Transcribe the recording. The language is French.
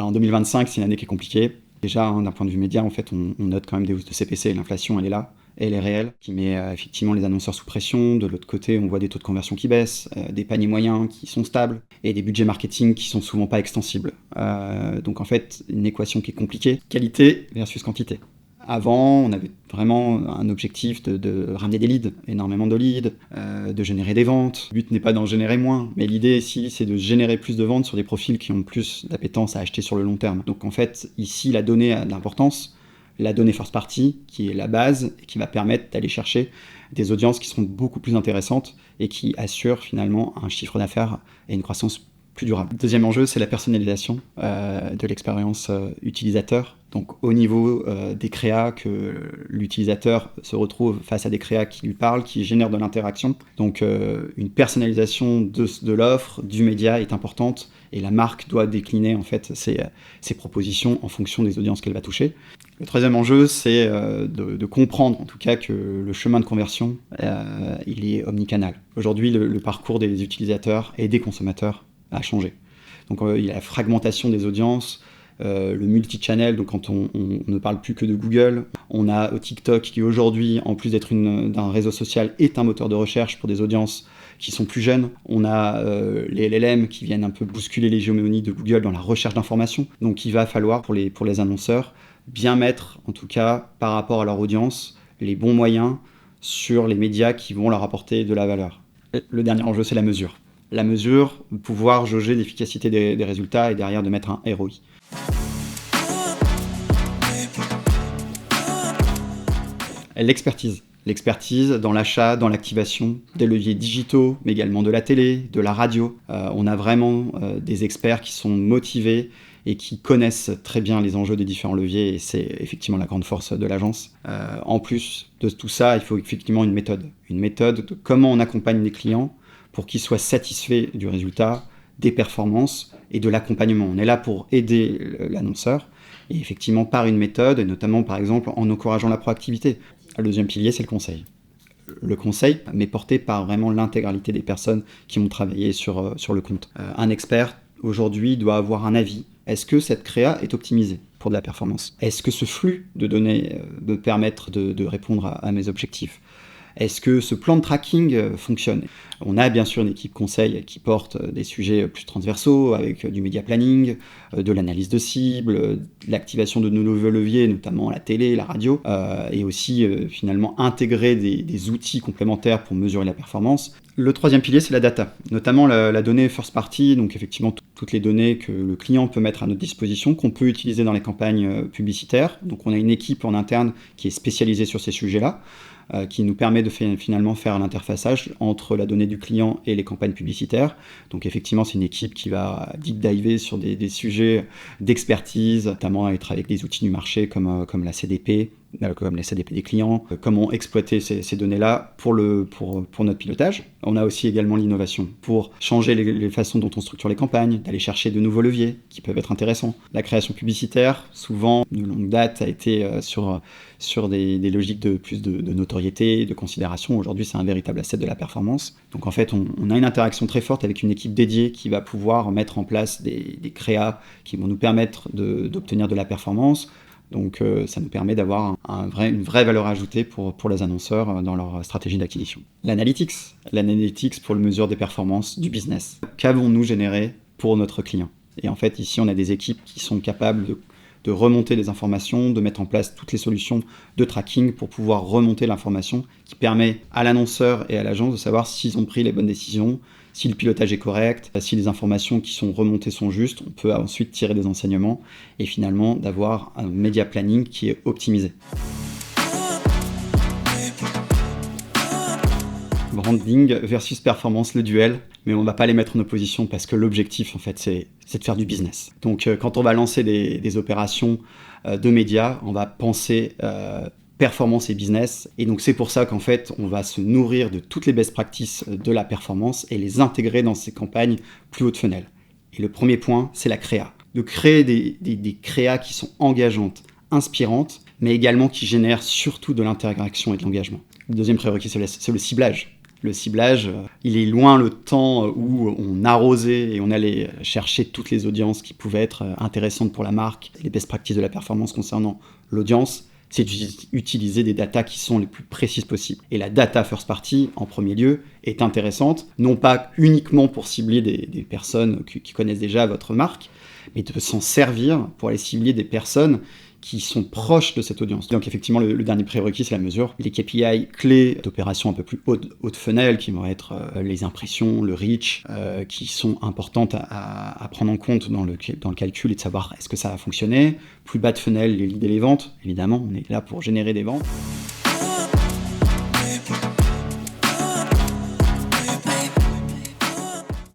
En 2025, c'est une année qui est compliquée. Déjà, d'un point de vue média, en fait, on note quand même des hausses de CPC. L'inflation, elle est là, elle est réelle, qui met effectivement les annonceurs sous pression. De l'autre côté, on voit des taux de conversion qui baissent, des paniers moyens qui sont stables, et des budgets marketing qui sont souvent pas extensibles. Donc en fait, une équation qui est compliquée. Qualité versus quantité. Avant, on avait vraiment un objectif de ramener des leads, énormément de leads, de générer des ventes. Le but n'est pas d'en générer moins, mais l'idée ici, c'est de générer plus de ventes sur des profils qui ont plus d'appétence à acheter sur le long terme. Donc en fait, ici, la donnée a de l'importance, la donnée first party, qui est la base, et qui va permettre d'aller chercher des audiences qui seront beaucoup plus intéressantes et qui assurent finalement un chiffre d'affaires et une croissance plus durable. Le deuxième enjeu, c'est la personnalisation de l'expérience utilisateur. Donc au niveau des créas, que l'utilisateur se retrouve face à des créas qui lui parlent, qui génèrent de l'interaction. Donc une personnalisation de l'offre, du média est importante, et la marque doit décliner en fait ses propositions en fonction des audiences qu'elle va toucher. Le troisième enjeu, c'est de comprendre en tout cas que le chemin de conversion, il est omnicanal. Aujourd'hui, le parcours des utilisateurs et des consommateurs a changé. Donc il y a la fragmentation des audiences, le multi-channel, donc quand on ne parle plus que de Google. On a TikTok qui aujourd'hui, en plus d'être d'un réseau social, est un moteur de recherche pour des audiences qui sont plus jeunes. On a les LLM qui viennent un peu bousculer l'hégémonie de Google dans la recherche d'informations. Donc il va falloir pour les annonceurs bien mettre, en tout cas par rapport à leur audience, les bons moyens sur les médias qui vont leur apporter de la valeur. Le dernier enjeu, c'est la mesure. La mesure, pouvoir jauger l'efficacité des résultats et derrière de mettre un ROI. L'expertise. L'expertise dans l'achat, dans l'activation des leviers digitaux, mais également de la télé, de la radio. On a vraiment des experts qui sont motivés et qui connaissent très bien les enjeux des différents leviers, et c'est effectivement la grande force de l'agence. En plus de tout ça, il faut effectivement une méthode. Une méthode de comment on accompagne les clients pour qu'ils soient satisfaits du résultat, des performances et de l'accompagnement. On est là pour aider l'annonceur, et effectivement par une méthode, et notamment par exemple en encourageant la proactivité. Le deuxième pilier, c'est le conseil. Le conseil, mais porté par vraiment l'intégralité des personnes qui ont travaillé sur le compte. Un expert, aujourd'hui, doit avoir un avis. Est-ce que cette créa est optimisée pour de la performance? Est-ce que ce flux de données me permettre de répondre à mes objectifs? Est-ce que ce plan de tracking fonctionne? On a bien sûr une équipe conseil qui porte des sujets plus transversaux, avec du media planning, de l'analyse de cibles, de l'activation de nouveaux leviers, notamment la télé, la radio, et aussi finalement intégrer des outils complémentaires pour mesurer la performance. Le troisième pilier, c'est la data, notamment la donnée first party, donc effectivement toutes les données que le client peut mettre à notre disposition, qu'on peut utiliser dans les campagnes publicitaires. Donc on a une équipe en interne qui est spécialisée sur ces sujets-là, qui nous permet de finalement faire l'interfaçage entre la donnée du client et les campagnes publicitaires. Donc effectivement, c'est une équipe qui va deep diver sur des sujets d'expertise, notamment être avec des outils du marché comme la CDP, comme les CDP des clients, comment exploiter ces données-là pour notre pilotage. On a aussi également l'innovation pour changer les façons dont on structure les campagnes, d'aller chercher de nouveaux leviers qui peuvent être intéressants. La création publicitaire, souvent, de longue date, a été sur des logiques de plus de notoriété, de considération. Aujourd'hui, c'est un véritable asset de la performance. Donc en fait, on a une interaction très forte avec une équipe dédiée qui va pouvoir mettre en place des créas qui vont nous permettre d'obtenir de la performance. Donc ça nous permet d'avoir une vraie valeur ajoutée pour les annonceurs dans leur stratégie d'acquisition. L'analytics pour la mesure des performances du business. Qu'avons-nous généré pour notre client? Et en fait, ici, on a des équipes qui sont capables de remonter les informations, de mettre en place toutes les solutions de tracking pour pouvoir remonter l'information qui permet à l'annonceur et à l'agence de savoir s'ils ont pris les bonnes décisions, si le pilotage est correct, si les informations qui sont remontées sont justes. On peut ensuite tirer des enseignements et finalement d'avoir un media planning qui est optimisé. Branding versus performance, le duel, mais on ne va pas les mettre en opposition parce que l'objectif, en fait, c'est de faire du business. Donc, quand on va lancer des opérations de médias, on va penser performance et business. Et donc, c'est pour ça qu'en fait, on va se nourrir de toutes les best practices de la performance et les intégrer dans ces campagnes plus haut de funnel. Et le premier point, c'est la créa. De créer des créas qui sont engageantes, inspirantes, mais également qui génèrent surtout de l'interaction et de l'engagement. Le deuxième prérequis, c'est le ciblage. Le ciblage, il est loin le temps où on arrosait et on allait chercher toutes les audiences qui pouvaient être intéressantes pour la marque, les best practices de la performance concernant l'audience. C'est d'utiliser des datas qui sont les plus précises possibles. Et la data first party, en premier lieu, est intéressante, non pas uniquement pour cibler des personnes qui connaissent déjà votre marque, mais de s'en servir pour aller cibler des personnes qui sont proches de cette audience. Donc effectivement, le dernier prérequis, c'est la mesure. Les KPI clés d'opérations un peu plus haute funnel, qui vont être les impressions, le reach, qui sont importantes à prendre en compte dans le calcul et de savoir est-ce que ça va fonctionner. Plus bas de funnel, les leads et les ventes. Évidemment, on est là pour générer des ventes.